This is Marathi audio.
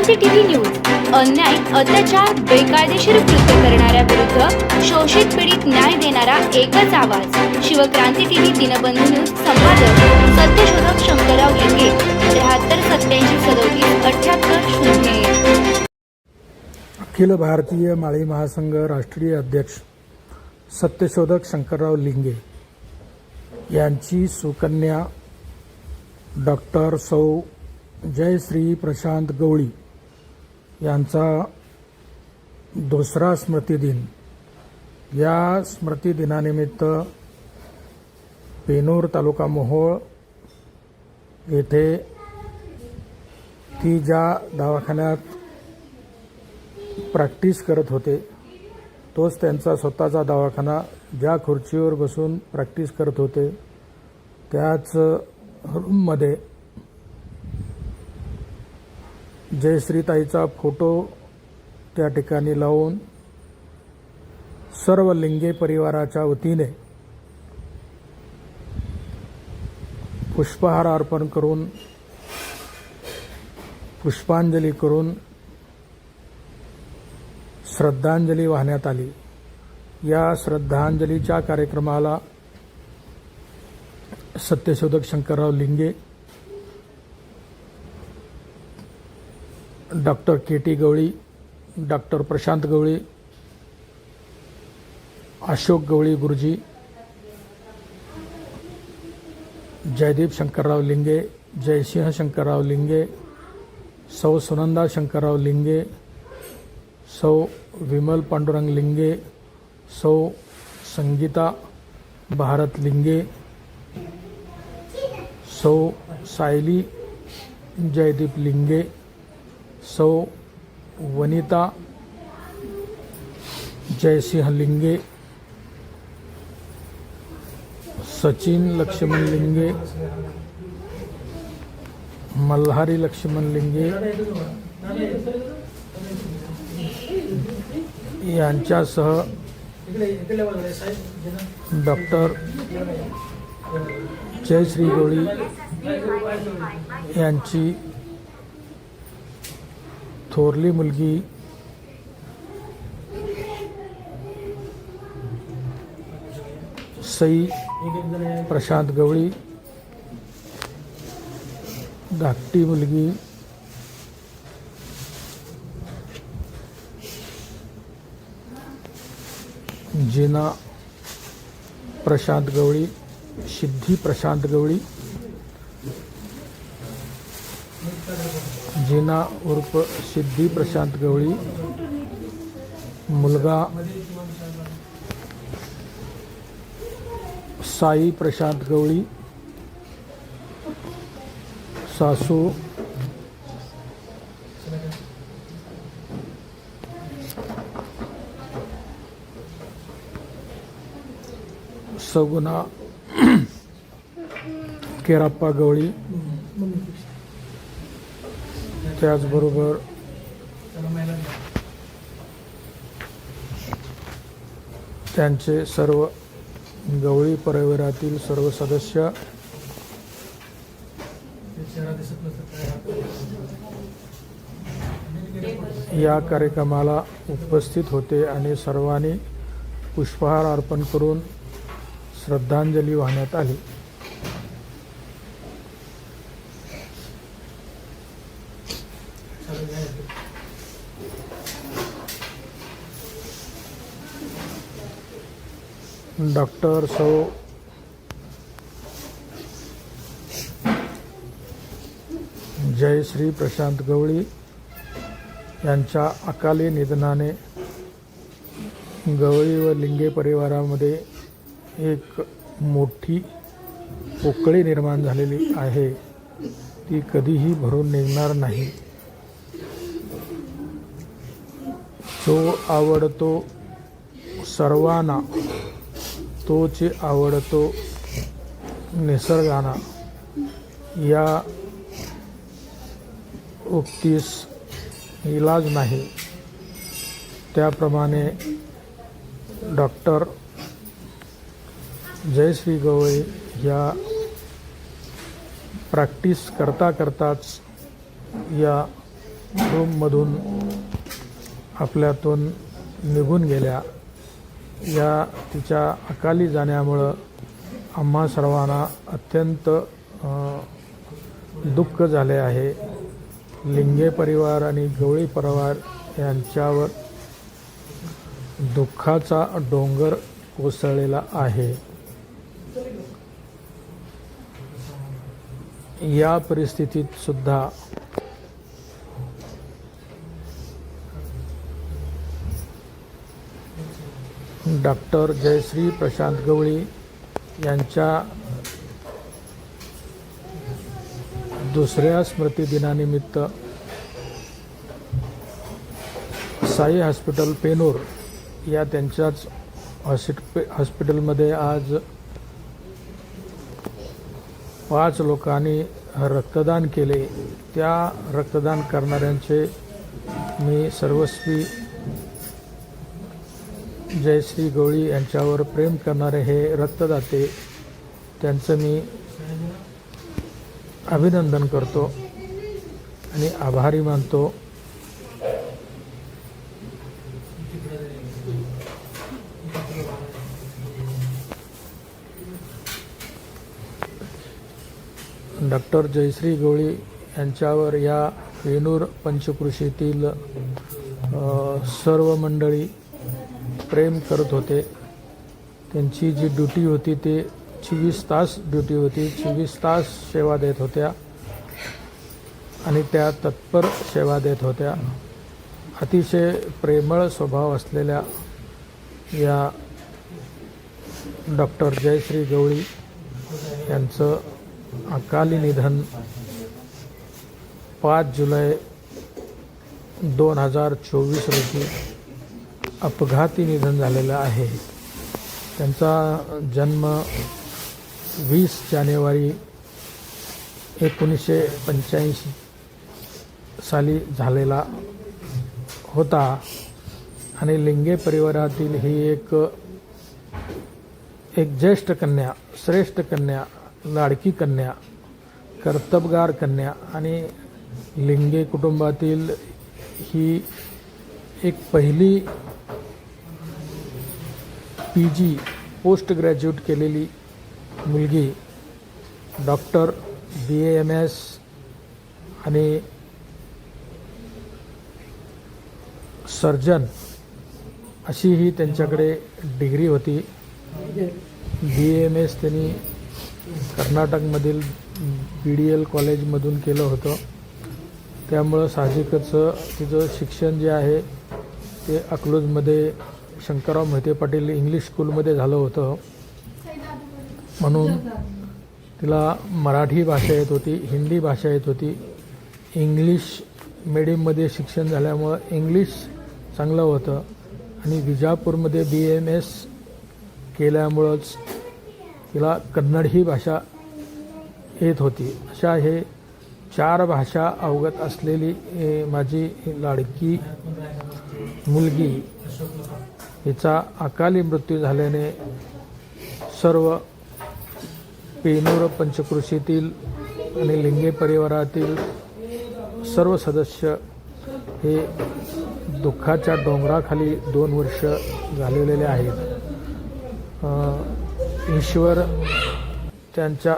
शिवक्रांती टीव्ही न्यूज अन्याय अत्याचार बेकायदेशीर कृत्य करणाऱ्या विरुद्ध शोषित पीडित न्याय देणारा एकच आवाज शिवक्रांती टीव्ही दिनबंधू न्यूज संपादक सत्यशोधक शंकरराव लिंगे 7387377880 अखिल भारतीय माळी महासंघ राष्ट्रीय अध्यक्ष सत्यशोधक शंकरराव लिंगे यांची सुकन्या डॉक्टर सौ जयश्री प्रशांत गवळी यांचा दुसरा स्मृतिदिन. या स्मृतिदिनानिमित्त पेनूर तालुका मोहोळ येथे ती ज्या दवाखान्यात प्रॅक्टिस करत होते तोच त्यांचा स्वतःचा दवाखाना, ज्या खुर्चीवर बसून प्रॅक्टिस करत होते त्याच रूममध्ये जयश्रीताईचा फोटो त्या ठिकाणी लावून सर्व लिंगे परिवाराच्या वतीने पुष्पहार अर्पण करून पुष्पांजली करून श्रद्धांजली वाहण्यात आली. या श्रद्धांजलीच्या कार्यक्रमाला सत्यशोधक शंकरराव लिंगे, डॉक्टर के.टी. गवळी, डॉक्टर प्रशांत गवळी, अशोक गवळी गुरुजी, जयदीप शंकरराव लिंगे, जयसिंह शंकरराव लिंगे, सौ सुनंदा शंकरराव लिंगे, सौ विमल पांडुरंग लिंगे, सौ संगीता भारत लिंगे, सौ सायली जयदीप लिंगे, सौ वनिता जयसिंह लिंगे, सचिन लक्ष्मण लिंगे, मल्हारी लक्ष्मण लिंगे यांच्यासह डॉक्टर जयश्री गवळी यांची थोरली मुलगी सई प्रशांत गवळी, धाकटी मुलगी जिना प्रशांत गवळी, सिद्धी प्रशांत गवळी, जिना उर्फ सिद्धी प्रशांत गवळी, मुलगा साई प्रशांत गवळी, सासू सगुना केराप्पा गवळी, त्याचबरोबर त्यांचे सर्व गवळी परिवारातील सर्व सदस्य या कार्यक्रमाला उपस्थित होते आणि सर्वांनी पुष्पहार अर्पण करून श्रद्धांजली वाहण्यात आली. डॉक्टर सौ जयश्री प्रशांत गवळी यांच्या अकाली निधनाने गवळी व लिंगे परिवारामध्ये एक मोठी पोकळी निर्माण झालेली आहे. ती कधीही भरून निघणार नाही. जो आवडतो सर्वांना तोच आवडतो निसर्गाना, या उक्तीस इलाज नाही. त्याप्रमाणे डॉक्टर जयश्री गवळी या प्रॅक्टिस करता करताच या रूममधून आपल्यातून निघून गेल्या. या तिच्या अकाली जाण्यामुळं आम्हा सर्वांना अत्यंत दुःख झाले आहे. लिंगे परिवार आणि गवळी परिवार यांच्यावर दुःखाचा डोंगर कोसळलेला आहे. या परिस्थितीत सुद्धा डॉक्टर जयश्री प्रशांत गवळी यांच्या दुसऱ्या स्मृतिदिनानिमित्त साई हॉस्पिटल पेनूर या त्यांच्याच हॉस्पिटलमध्ये आज 5 लोकांनी रक्तदान केले. त्या रक्तदान करणाऱ्यांचे मी सर्वस्वी जयश्री गवळी यांच्यावर प्रेम करणारे हे रक्तदाते त्यांचं मी अभिनंदन करतो आणि आभारी मानतो. डॉक्टर जयश्री गवळी यांच्यावर या पेनूर पंचकृषीतील सर्व मंडळी प्रेम करत होते. त्यांची जी ड्युटी होती ते 24 तास ड्युटी होती. 24 तास सेवा देत होत्या आणि त्या तत्पर सेवा देत होत्या. अतिशय प्रेमळ स्वभाव असलेल्या या डॉक्टर जयश्री गवळी यांचं अकाली निधन 5 जुलै 2024 रोजी अपघाती निधन झालेलं आहे. त्यांचा जन्म 20 जानेवारी 1985 साली झालेला होता आणि लिंगे परिवारातील ही एक ज्येष्ठ कन्या, श्रेष्ठ कन्या, लाडकी कन्या, कर्तबगार कन्या आणि लिंगे कुटुंबातील ही एक पहिली PG पोस्ट ग्रॅज्युएट केलेली मुलगी, डॉक्टर BAMS आणि सर्जन अशी ही त्यांच्याकडे डिग्री होती. BAMS त्यांनी कर्नाटकमधील BDL कॉलेजमधून केलं होतं. त्यामुळं साहजिकच तिचं शिक्षण जे आहे ते अकलूजमध्ये शंकरराव मोहिते पाटील इंग्लिश स्कूलमध्ये झालं होतं. म्हणून तिला मराठी भाषा येत होती, हिंदी भाषा येत होती. इंग्लिश मीडियममध्ये शिक्षण झाल्यामुळं इंग्लिश चांगलं होतं आणि विजापूरमध्ये BAMS केल्यामुळंच तिला कन्नड ही भाषा येत होती. अशा हे 4 भाषा अवगत असलेली माझी लाडकी मुलगी हिचा अकाली मृत्यू झाल्याने सर्व पेनूर पंचकृषीतील आणि लिंगे परिवारातील सर्व सदस्य हे दुःखाच्या डोंगराखाली 2 वर्ष घालवलेले आहेत. ईश्वर त्यांच्या